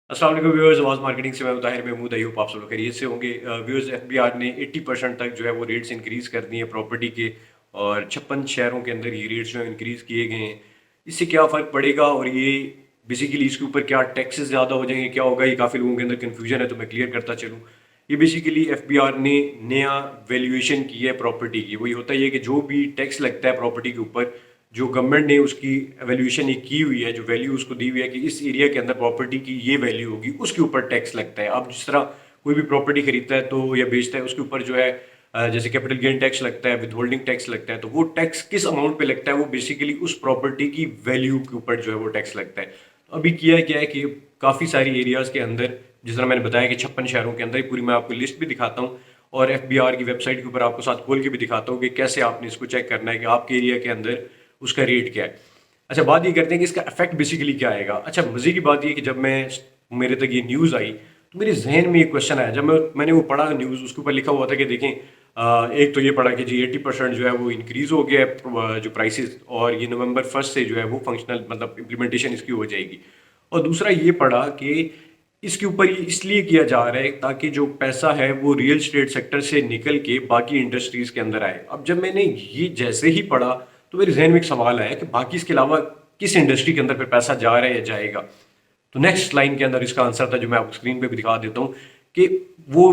अस्सलाम वालेकुम व्यूअर्स, आवाज़ मार्केटिंग से मैं ताहिर महमूद। आई होप आप सब लोग खैरियत से होंगे। व्यूअर्स, एफबीआर ने 80% तक जो है वो रेट्स इंक्रीज़ कर दिए हैं प्रॉपर्टी के, और 56 शहरों के अंदर ये रेट्स जो है इंक्रीज़ किए गए हैं। इससे क्या फ़र्क पड़ेगा और ये बेसिकली इसके ऊपर क्या टैक्सेस ज़्यादा हो जाएंगे, क्या होगा, ये काफ़ी लोगों के अंदर कन्फ्यूजन है, तो मैं क्लियर करता चलूँ। ये बेसिकली एफबीआर ने नया वैल्यूएशन की है प्रॉपर्टी की। वही होता ही है कि जो भी टैक्स लगता है प्रॉपर्टी के ऊपर, जो गवर्नमेंट ने उसकी वैल्यूएशन एक की हुई है, जो वैल्यू उसको दी हुई है कि इस एरिया के अंदर प्रॉपर्टी की ये वैल्यू होगी, उसके ऊपर टैक्स लगता है। अब जिस तरह कोई भी प्रॉपर्टी खरीदता है तो या बेचता है, उसके ऊपर जो है जैसे कैपिटल गेन टैक्स लगता है, विद होल्डिंग टैक्स लगता है, तो वो टैक्स किस अमाउंट पे लगता है, वो बेसिकली उस प्रॉपर्टी की वैल्यू के ऊपर जो है वो टैक्स लगता है। तो अभी किया क्या है कि काफ़ी सारी एरियाज़ के अंदर, जिस तरह मैंने बताया कि 56 शहरों के अंदर, पूरी मैं आपको लिस्ट भी दिखाता हूँ और एफबीआर की वेबसाइट के ऊपर आपको साथ खोल के भी दिखाता हूँ कि कैसे आपने इसको चेक करना है कि आपके एरिया के अंदर उसका रेट क्या है। अच्छा, बात ये करते हैं कि इसका इफेक्ट बेसिकली क्या आएगा। अच्छा, मजे की बात ये कि जब मेरे तक ये न्यूज़ आई तो मेरे जहन में एक क्वेश्चन आया। जब मैंने वो पढ़ा न्यूज़, उसके ऊपर लिखा हुआ था कि देखें, एक तो ये पढ़ा कि जी 80% जो है वो इंक्रीज़ हो गया है जो प्राइसेस, और ये नवंबर 1 से जो है वो फंक्शनल मतलब इम्प्लीमेंटेशन इसकी हो जाएगी। और दूसरा ये पढ़ा कि इसके ऊपर ये इसलिए किया जा रहा है ताकि जो पैसा है वो रियल एस्टेट सेक्टर से निकल के बाकी इंडस्ट्रीज के अंदर आए। अब जब मैंने ये जैसे ही पढ़ा तो मेरे जहन में एक सवाल आया कि बाकी इसके अलावा किस इंडस्ट्री के अंदर फिर पैसा जा रहा है या जाएगा। तो नेक्स्ट लाइन के अंदर इसका आंसर था, जो मैं आपको स्क्रीन पे भी दिखा देता हूँ, कि वो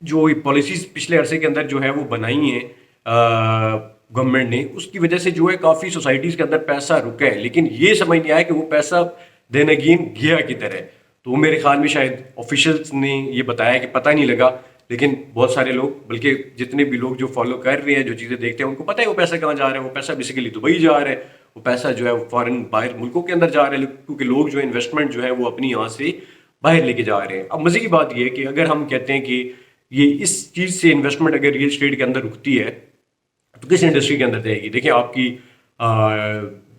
जो पॉलिसीज पिछले अरसे के अंदर जो है वो बनाई है गवर्नमेंट ने, उसकी वजह से जो है काफ़ी सोसाइटीज़ के अंदर पैसा रुका है, लेकिन ये समझ नहीं आया कि वो पैसा देन अगेन गया किधर है। तो मेरे ख्याल में शायद ऑफिशियल्स ने ये बताया कि पता नहीं लगा, लेकिन बहुत सारे लोग, बल्कि जितने भी लोग जो फॉलो कर रहे हैं, जो चीज़ें देखते हैं, उनको पता है वो पैसा कहाँ जा रहा है। वो पैसा बेसिकली दुबई जा रहा है, वो पैसा जो है वो फॉरेन बाहर मुल्कों के अंदर जा रहा है, क्योंकि लोग जो है इन्वेस्टमेंट जो है वो अपनी यहाँ से बाहर लेके जा रहे हैं। अब मजे की बात ये है कि अगर हम कहते हैं कि ये इस चीज़ से इन्वेस्टमेंट अगर रियल स्टेट के अंदर रुकती है तो किस इंडस्ट्री के अंदर जाएगी। देखिए, आपकी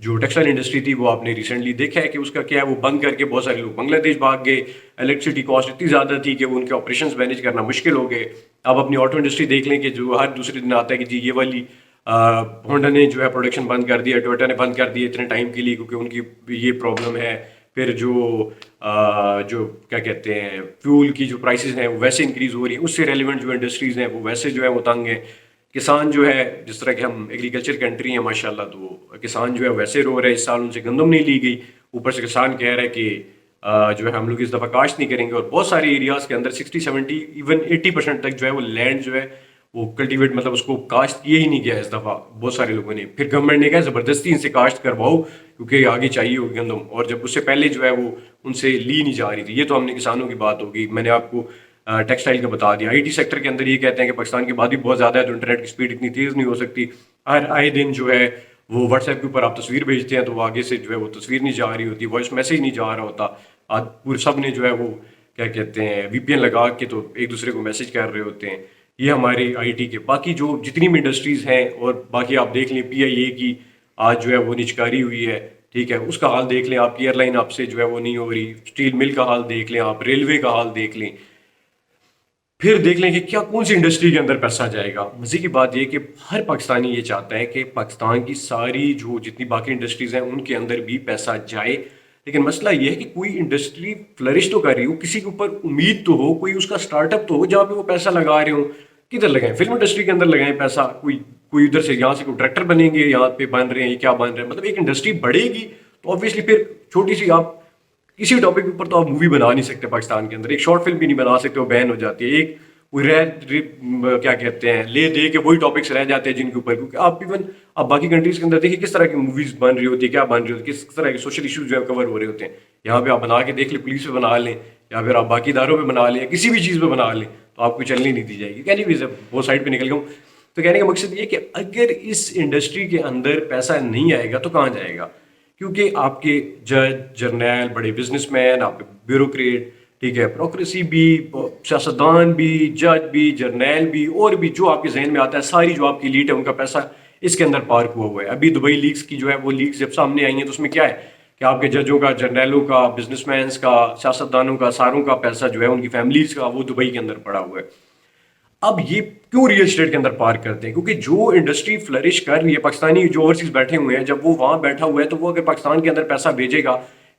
जो टेक्सटाइल इंडस्ट्री थी वो आपने रिसेंटली देखा है कि उसका क्या है, वो बंद करके बहुत सारे लोग बांग्लादेश भाग गए। इलेक्ट्रिसिटी कॉस्ट इतनी ज़्यादा थी कि वो उनके ऑपरेशंस मैनेज करना मुश्किल हो गए। आप अपनी ऑटो इंडस्ट्री देख लें कि जो हर दूसरे दिन आता है कि जी ये वाली होंडा ने जो है प्रोडक्शन बंद कर दिया, टोयोटा ने बंद कर दिया इतने टाइम के लिए, क्योंकि उनकी ये प्रॉब्लम है। फिर जो क्या कहते हैं, फ्यूल की जो प्राइसेस हैं वो वैसे इंक्रीज हो रही है, उससे रेलिवेंट जो इंडस्ट्रीज हैं वो वैसे जो है वो तंग है। किसान जो है, जिस तरह के हम एग्रीकल्चर कंट्री हैं माशाल्लाह, तो किसान जो है वैसे रो रहे हैं, इस साल उनसे गंदम नहीं ली गई। ऊपर से किसान कह रहा है कि जो है हम लोग इस दफ़ा काश्त नहीं करेंगे, और बहुत सारे एरियाज़ के अंदर 60-70 इवन 80% तक जो है वो लैंड जो है वो कल्टीवेट मतलब उसको काश्त किए ही नहीं गया इस दफ़ा बहुत सारे लोगों ने। फिर गवर्नमेंट ने कहा ज़बरदस्ती इनसे काश्त करवाओ क्योंकि आगे चाहिए होगी गंदम, और जब उससे पहले जो है वो उनसे ली नहीं जा रही थी। ये तो हमने किसानों की बात होगी। मैंने आपको टेक्सटाइल का बता दिया। आईटी सेक्टर के अंदर ये कहते हैं कि पाकिस्तान की आबादी बहुत ज़्यादा है तो इंटरनेट की स्पीड इतनी तेज़ नहीं हो सकती। हर आए दिन जो है वो व्हाट्सएप के ऊपर आप तस्वीर भेजते हैं तो वो आगे से जो है वो तस्वीर नहीं जा रही होती, वॉइस मैसेज नहीं जा रहा होता। आज पूरे सब ने जो है वो क्या कहते हैं वीपीएन लगा के तो एक दूसरे को मैसेज कर रहे होते हैं। ये हमारे आईटी के बाकी जो जितनी भी इंडस्ट्रीज़ हैं, और बाकी आप देख लें पीआईए की आज जो है वो निचकारी हुई है, ठीक है, उसका हाल देख लें। आपकी एयरलाइन आपसे जो है वो नहीं हो रही। स्टील मिल का हाल देख लें, आप रेलवे का हाल देख लें। फिर देख लें कि क्या कौन सी इंडस्ट्री के अंदर पैसा जाएगा। मजे की बात यह कि हर पाकिस्तानी ये चाहता है कि पाकिस्तान की सारी जो जितनी बाकी इंडस्ट्रीज हैं उनके अंदर भी पैसा जाए, लेकिन मसला ये है कि कोई इंडस्ट्री फ्लरिश तो कर रही हो, किसी के ऊपर उम्मीद तो हो, कोई उसका स्टार्टअप तो हो जहाँ पे वो पैसा लगा रहे हो। किधर लगाएं? फिल्म इंडस्ट्री के अंदर लगाएं पैसा। कोई कोई उधर से यहाँ से कोई ट्रैक्टर बनेंगे, यहाँ पे बन रहे हैं, ये क्या बन रहे हैं, मतलब एक इंडस्ट्री बढ़ेगी तो ऑब्वियसली फिर छोटी सी आप किसी टॉपिक के ऊपर तो आप मूवी बना नहीं सकते पाकिस्तान के अंदर, एक शॉर्ट फिल्म भी नहीं बना सकते, वो बैन हो जाती है। एक वो क्या कहते हैं ले दे के वही टॉपिक्स रह जाते हैं जिनके ऊपर, क्योंकि आप इवन आप बाकी कंट्रीज के अंदर देखिए किस तरह की मूवीज बन रही होती है, क्या बन रही होती है, किस तरह के सोशल इश्यूज जो है कवर हो रहे होते हैं। यहाँ पे आप बना के देख लें, पुलिस पे बना लें या फिर आप बाकी इदारों पे बना लें या किसी भी चीज़ पे बना लें तो आपको चलनी नहीं दी जाएगी। कहने भी वो साइड पे निकल गया हूँ। तो कहने का मकसद ये कि अगर इस इंडस्ट्री के अंदर पैसा नहीं आएगा तो कहाँ जाएगा, क्योंकि आपके जज जर्नैल, बड़े बिजनेसमैन, आपके ब्यूरोक्रेट, ठीक है, ब्यूरोक्रेसी भी, सियासतदान भी, जज भी, जर्नैल भी, और भी जो आपके जहन में आता है, सारी जो आपकी लीड है उनका पैसा इसके अंदर पार्क हुआ हुआ है। अभी दुबई लीक्स की जो है वो लीक्स जब सामने आई हैं तो उसमें क्या है कि आपके जजों का, जर्नैलों का, बिजनेसमैन का, सियासतदानों का, सारों का पैसा जो है उनकी फैमिलीज का वो दुबई के अंदर पड़ा हुआ है। अब ये क्यों रियल एस्टेट के अंदर पार्क करते हैं? क्योंकि जो इंडस्ट्री फ्लरिश कर रही है, पाकिस्तानी जो ओवरसीज बैठे हुए हैं, जब वो वहां बैठा हुआ है तो वो अगर पाकिस्तान के अंदर पैसा भेजेगा,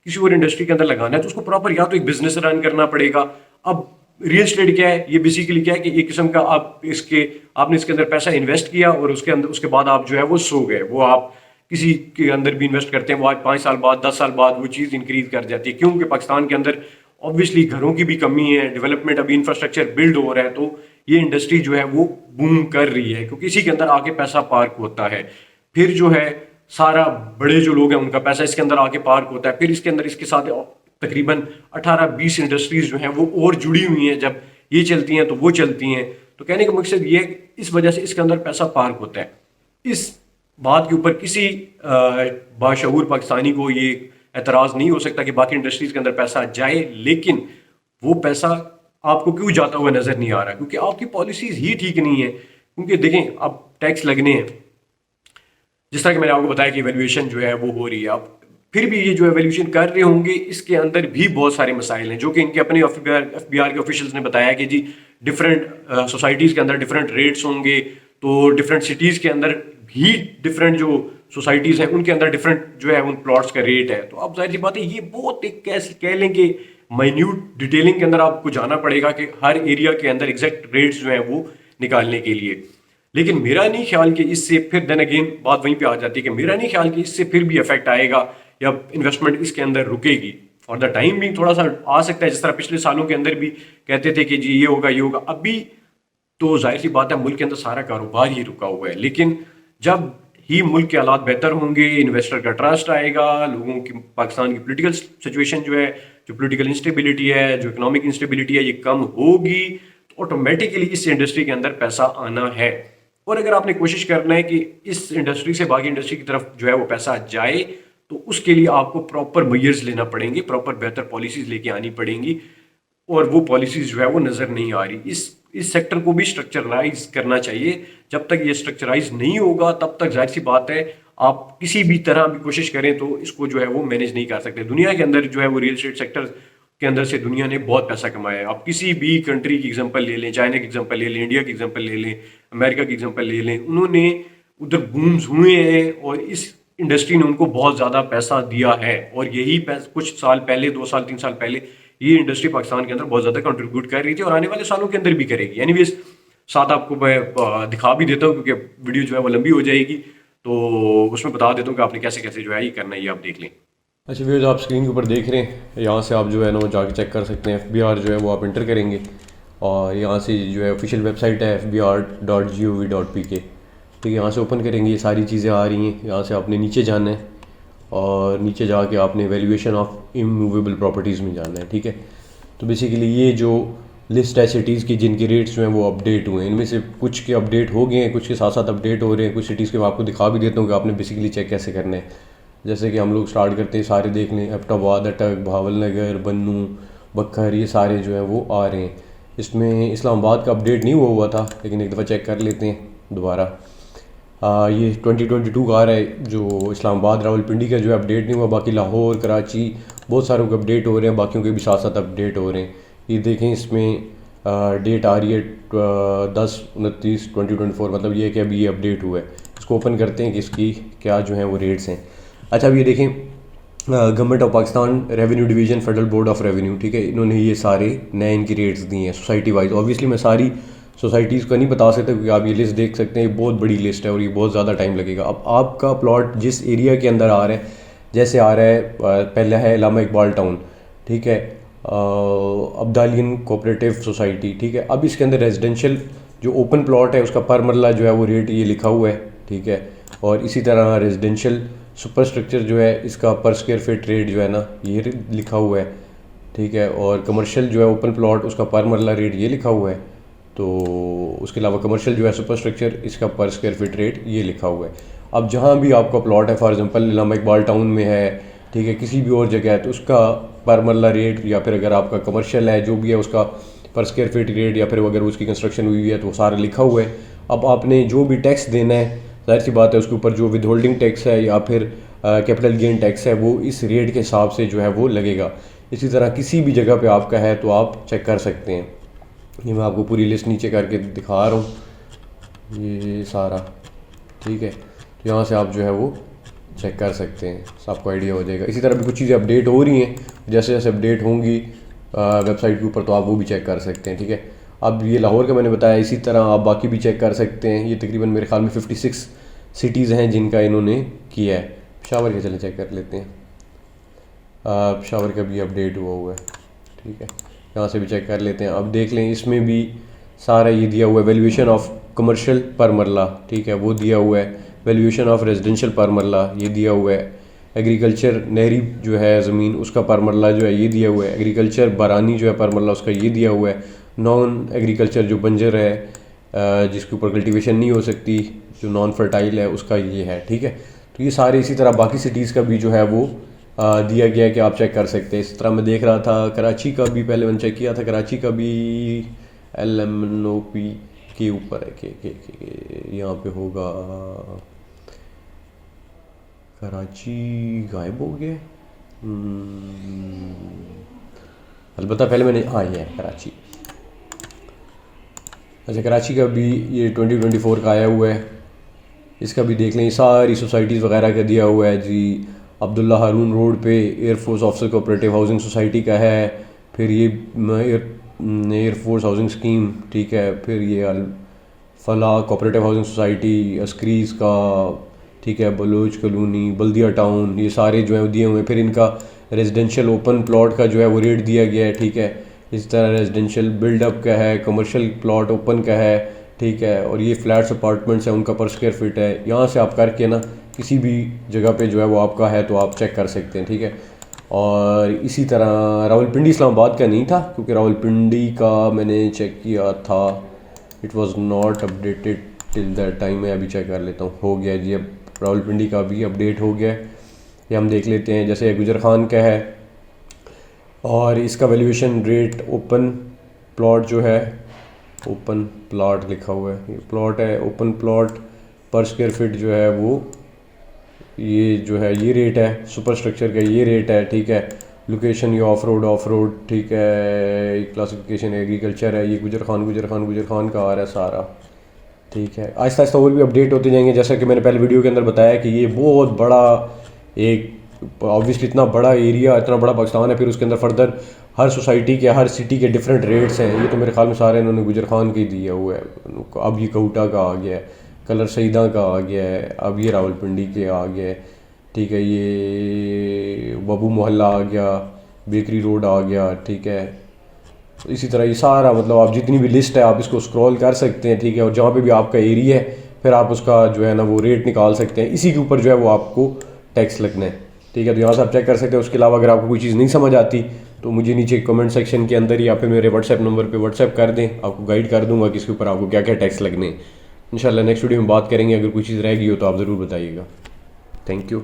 किसी और इंडस्ट्री के अंदर लगाना है तो उसको प्रॉपर या तो एक बिजनेस रन करना पड़ेगा। अब रियल एस्टेट क्या है, ये बेसिकली क्या है कि एक किस्म का आपने इसके अंदर पैसा इन्वेस्ट किया और उसके बाद आप जो है वो सो गए। वो आप किसी के अंदर भी इन्वेस्ट करते हैं, वो आज 5 साल बाद 10 साल बाद वो चीज़ इंक्रीज कर जाती है, क्योंकि पाकिस्तान के अंदर ऑब्वियसली घरों की भी कमी है, डेवलपमेंट अभी इंफ्रास्ट्रक्चर बिल्ड हो रहा है, तो ये इंडस्ट्री जो है वो बूम कर रही है क्योंकि इसी के अंदर आके पैसा पार्क होता है। फिर जो है सारा बड़े जो लोग हैं उनका पैसा इसके अंदर आके पार्क होता है, फिर इसके अंदर इसके साथ तकरीबन 18-20 इंडस्ट्रीज जो हैं वो और जुड़ी हुई हैं। जब ये चलती हैं तो वो चलती हैं। तो कहने का मकसद ये है कि इस वजह से इसके अंदर पैसा पार्क होता है। इस बात के ऊपर किसी बाशऊर पाकिस्तानी को ये एतराज़ नहीं हो सकता कि बाकी इंडस्ट्रीज के अंदर पैसा जाए, लेकिन वो पैसा आपको क्यों जाता हुआ नजर नहीं आ रहा, क्योंकि आपकी पॉलिसीज ही ठीक नहीं है। क्योंकि देखें, अब टैक्स लगने हैं, जिस तरह कि मैंने आपको बताया कि वैल्यूएशन जो है वो हो रही है। अब फिर भी ये जो वैल्यूएशन कर रहे होंगे, इसके अंदर भी बहुत सारे मसाइल हैं जो कि इनके अपने एफबीआर के ऑफिशियल्स ने बताया कि जी डिफरेंट सोसाइटीज़ के अंदर डिफरेंट रेट्स होंगे, तो डिफरेंट सिटीज़ के अंदर भी डिफरेंट जो सोसाइटीज़ हैं उनके अंदर डिफरेंट जो है उन प्लॉट्स का रेट है। तो अब जाहिर सी बात है, ये बहुत एक कैसे कह लें कि माइन्यूट डिटेलिंग के अंदर आपको जाना पड़ेगा कि हर एरिया के अंदर एग्जैक्ट रेट्स जो हैं वो निकालने के लिए। लेकिन मेरा नहीं ख्याल कि इससे फिर देन अगेन बात वहीं पे आ जाती है कि मेरा नहीं ख्याल कि इससे फिर भी इफेक्ट आएगा या इन्वेस्टमेंट इसके अंदर रुकेगी। फॉर द टाइम भी थोड़ा सा आ सकता है, जिस तरह पिछले सालों के अंदर भी कहते थे कि जी ये होगा ये होगा। अभी तो जाहिर सी बात है मुल्क के अंदर सारा कारोबार ही रुका हुआ है, लेकिन जब ही मुल्क के हालात बेहतर होंगे, इन्वेस्टर का ट्रस्ट आएगा, लोगों की पाकिस्तान की पोलिटिकल सिचुएशन जो है, जो पोलिटिकल इंस्टेबिलिटी है, जो इकोनॉमिक इंस्टेबिलिटी है, ये कम होगी, तो ऑटोमेटिकली इस इंडस्ट्री के अंदर पैसा आना है। और अगर आपने कोशिश करना है कि इस इंडस्ट्री से बाकी इंडस्ट्री की तरफ जो है वो पैसा जाए, तो उसके लिए आपको प्रॉपर मेजर्स लेना पड़ेंगे, प्रॉपर बेहतर पॉलिसीज लेके आनी पड़ेंगी, और वो पॉलिसीज जो है वो नज़र नहीं आ रही। इस सेक्टर को भी स्ट्रक्चराइज करना चाहिए। जब तक ये स्ट्रक्चराइज नहीं होगा तब तक जाहिर सी बात है आप किसी भी तरह भी कोशिश करें तो इसको जो है वो मैनेज नहीं कर सकते। दुनिया के अंदर जो है वो रियल एस्टेट सेक्टर के अंदर से दुनिया ने बहुत पैसा कमाया है। आप किसी भी कंट्री की एग्जांपल ले लें, चाइना की एग्जांपल ले लें, इंडिया की एग्जांपल ले लें, अमेरिका की एग्जांपल ले लें, उन्होंने उधर बूम्स हुए हैं और इस इंडस्ट्री ने उनको बहुत ज़्यादा पैसा दिया है। और यही कुछ साल पहले, 2 साल 3 साल पहले, ये इंडस्ट्री पाकिस्तान के अंदर बहुत ज़्यादा कंट्रीब्यूट कर रही थी और आने वाले सालों के अंदर भी करेगी। एनीवेज, साथ आपको मैं दिखा भी देता हूँ क्योंकि वीडियो जो है वो लंबी हो जाएगी, तो उसमें बता देता हूँ कि आपने कैसे कैसे जो है ये करना है, ये आप देख लें। अच्छा व्यूअर्स, आप स्क्रीन के ऊपर देख रहे हैं, यहाँ से आप जो है ना वो जाके चेक कर सकते हैं। FBR जो है वो आप इंटर करेंगे और यहाँ से जो है ऑफिशियल वेबसाइट है fbr.gov.pk, ठीक है। यहाँ से ओपन करेंगे, ये सारी चीज़ें आ रही हैं। यहाँ से आपने नीचे जाना है और नीचे जाके आपने वैल्यूएशन ऑफ इमूवेबल प्रॉपर्टीज़ में जाना है, ठीक है। तो बेसिकली ये जो लिस्ट है सिटीज़ की जिनके रेट्स जो हैं वो अपडेट हुए हैं, इनमें से कुछ के अपडेट हो गए हैं, कुछ के साथ साथ अपडेट हो रहे हैं। कुछ सिटीज़ के मैं आपको दिखा भी देता हूँ कि आपने बेसिकली चेक कैसे करना है। जैसे कि हम लोग स्टार्ट करते हैं, सारे देख लें, एबटाबाद, अटक, बहावलनगर, बन्नू, बक्खर, ये सारे जो हैं वो आ रहे हैं। इसमें इस्लामाबाद का अपडेट नहीं हुआ था, लेकिन एक दफ़ा चेक कर लेते हैं दोबारा। ये 2022 का आ रहा है, जो इस्लामाबाद रावलपिंडी का जो है अपडेट नहीं हुआ। बाकी लाहौर, कराची, बहुत सारों के अपडेट हो रहे हैं, बाकियों के भी साथ साथ अपडेट हो रहे हैं। ये देखें, इसमें डेट आ रही है 10/29/2024, मतलब ये कि अभी ये अपडेट हुआ है। इसको ओपन करते हैं कि इसकी क्या जो है वो रेट्स हैं। अच्छा, अब ये देखें, government of Pakistan revenue division, federal board of revenue, ठीक है, इन्होंने ये सारे नए इनकी रेट्स दिए हैं सोसाइटी वाइज। ऑब्वियसली मैं सारी सोसाइटीज़ को नहीं बता सकता क्योंकि आप ये लिस्ट देख सकते हैं, ये बहुत बड़ी लिस्ट है और ये बहुत ज़्यादा टाइम लगेगा। अब आपका प्लॉट जिस एरिया के अंदर आ रहा है, जैसे आ रहा है पहला है इलामा इकबाल टाउन, ठीक है, अब्दालियन कोऑपरेटिव सोसाइटी, ठीक है। अब इसके अंदर रेजिडेंशियल जो ओपन प्लॉट है उसका पर मरला जो है वो रेट ये लिखा हुआ है, ठीक है। और इसी तरह रेजिडेंशियल सुपर स्ट्रक्चर जो है इसका पर स्क्वायर फीट रेट जो है ना ये लिखा हुआ है, ठीक है। और कमर्शियल जो है ओपन प्लॉट उसका पर मरला रेट ये लिखा हुआ है। तो उसके अलावा कमर्शियल जो है सुपर स्ट्रक्चर इसका पर स्क्वायर फीट रेट ये लिखा हुआ है। अब जहाँ भी आपका प्लॉट है, for example Allama Iqbal town में है, ठीक है, किसी भी और जगह है, तो उसका पर मरला रेट, या फिर अगर आपका कमर्शियल है जो भी है उसका पर स्क्वायर फीट रेट, या फिर अगर उसकी कंस्ट्रक्शन हुई है तो सारा लिखा हुआ है। अब आपने जो भी टैक्स देना है, जाहिर सी बात है उसके ऊपर जो विद होल्डिंग टैक्स है या फिर कैपिटल गेन टैक्स है वो इस रेट के हिसाब से जो है वो लगेगा। इसी तरह किसी भी जगह पे आपका है तो आप चेक कर सकते हैं। ये मैं आपको पूरी लिस्ट नीचे करके दिखा रहा हूँ, ये सारा, ठीक है। तो यहाँ से आप जो है वो चेक कर सकते हैं, आपको आइडिया हो जाएगा। इसी तरह भी कुछ चीज़ें अपडेट हो रही हैं, जैसे जैसे अपडेट होंगी वेबसाइट के ऊपर तो आप वो भी चेक कर सकते हैं, ठीक है। अब ये लाहौर का मैंने बताया, इसी तरह आप बाकी भी चेक कर सकते हैं। ये तकरीबन मेरे ख्याल में 56 सिटीज़ हैं जिनका इन्होंने किया है। पेशावर के चले चेक कर लेते हैं, पेशावर का भी अपडेट हुआ है, ठीक है, यहाँ से भी चेक कर लेते हैं। अब देख लें, इसमें भी सारा ये दिया हुआ है, वैल्यूएशन ऑफ कमर्शियल पर मरला, ठीक है, वो दिया हुआ है, वैल्यूएशन ऑफ रेजिडेंशियल पर मरला ये दिया हुआ है, एग्रीकल्चर नहरी जो है ज़मीन उसका पर मरला जो है ये दिया हुआ है, एग्रीकल्चर बारानी जो है पर मरला उसका ये दिया हुआ है, नॉन एग्रीकल्चर जो बंजर है जिसके ऊपर कल्टीवेशन नहीं हो सकती, जो नॉन फर्टाइल है, उसका ये है, ठीक है। तो ये सारे इसी तरह बाकी सिटीज़ का भी जो है वो दिया गया है कि आप चेक कर सकते हैं। इस तरह मैं देख रहा था कराची का भी पहले मैंने चेक किया था, कराची का भी LMNOP के ऊपर है के यहाँ पे होगा, कराची गायब हो गया। अलबत्ता पहले मैंने ये है कराची। अच्छा, कराची का भी ये 2024 का आया हुआ है, इसका भी देख लें। सारी सोसाइटीज़ वगैरह का दिया हुआ है जी। अब्दुल्ला हारून रोड पे air force officer cooperative housing society का है, फिर ये एयरफोर्स हाउसिंग स्कीम, ठीक है, फिर ये फलाह कोऑपरेटिव हाउसिंग सोसाइटी, अस्क्रीज़ का, ठीक है, बलोच कॉलोनी, बल्दिया टाउन, ये सारे जो है दिए हुए हैं। फिर इनका रेजिडेंशियल ओपन प्लॉट का जो है वो रेट दिया गया है, ठीक है। इस तरह रेजिडेंशियल बिल्डअप का है, कमर्शियल प्लॉट ओपन का है, ठीक है, और ये फ्लैट्स अपार्टमेंट्स हैं उनका पर स्क्वायर फीट है। यहाँ से आप करके ना किसी भी जगह पे जो है वो आपका है तो आप चेक कर सकते हैं, ठीक है। और इसी तरह रावलपिंडी इस्लामाबाद का नहीं था, क्योंकि रावलपिंडी का मैंने चेक किया था, it was not updated till that time. मैं अभी चेक कर लेता हूँ, हो गया जी, अब रावलपिंडी का भी अपडेट हो गया है। ये हम देख लेते हैं, जैसे गुजर खान का है और इसका वैल्यूएशन रेट ओपन प्लॉट जो है, ओपन प्लॉट लिखा हुआ है, ये प्लॉट है, ओपन प्लॉट पर स्क्वायर फीट जो है वो ये जो है ये रेट है, सुपर स्ट्रक्चर का ये रेट है, ठीक है। लोकेशन ये ऑफ रोड, ठीक है, क्लासिफिकेशन एग्रीकल्चर है, ये गुजर खान का आ रहा है सारा, ठीक है। आहिस्ता आहिस्ता और भी अपडेट होते जाएंगे। जैसा कि मैंने पहले वीडियो के अंदर बताया कि ये बहुत बड़ा एक ऑब्वियसली इतना बड़ा एरिया, इतना बड़ा पाकिस्तान है, फिर उसके अंदर फर्दर हर सोसाइटी के, हर सिटी के डिफरेंट रेट्स हैं। ये तो मेरे ख्याल में सारे इन्होंने गुजर खान के दिया हुआ है। अब ये कऊटा का आ गया है, कलर सईदा का आ गया है, अब ये रावलपिंडी के आ गया है, ठीक है, ये बाबू मोहल्ला आ गया, बेकरी रोड आ गया, ठीक है। इसी तरह ये सारा मतलब आप जितनी भी लिस्ट है आप इसको स्क्रॉल कर सकते हैं, ठीक है। और जहाँ पे भी आपका एरिया है फिर आप उसका जो है ना वो रेट निकाल सकते हैं, इसी के ऊपर जो है वो आपको टैक्स लगना है, ठीक है। तो यहाँ से आप चेक कर सकते हैं। उसके अलावा अगर आपको कोई चीज़ नहीं समझ आती तो मुझे नीचे कमेंट सेक्शन के अंदर या फिर मेरे व्हाट्सएप नंबर पे व्हाट्सएप कर दें, आपको गाइड कर दूंगा कि इसके ऊपर आपको क्या क्या टैक्स लगने हैं। इंशाल्लाह नेक्स्ट वीडियो में बात करेंगे। अगर कोई चीज़ रह गई हो तो आप ज़रूर बताइएगा। Thank you.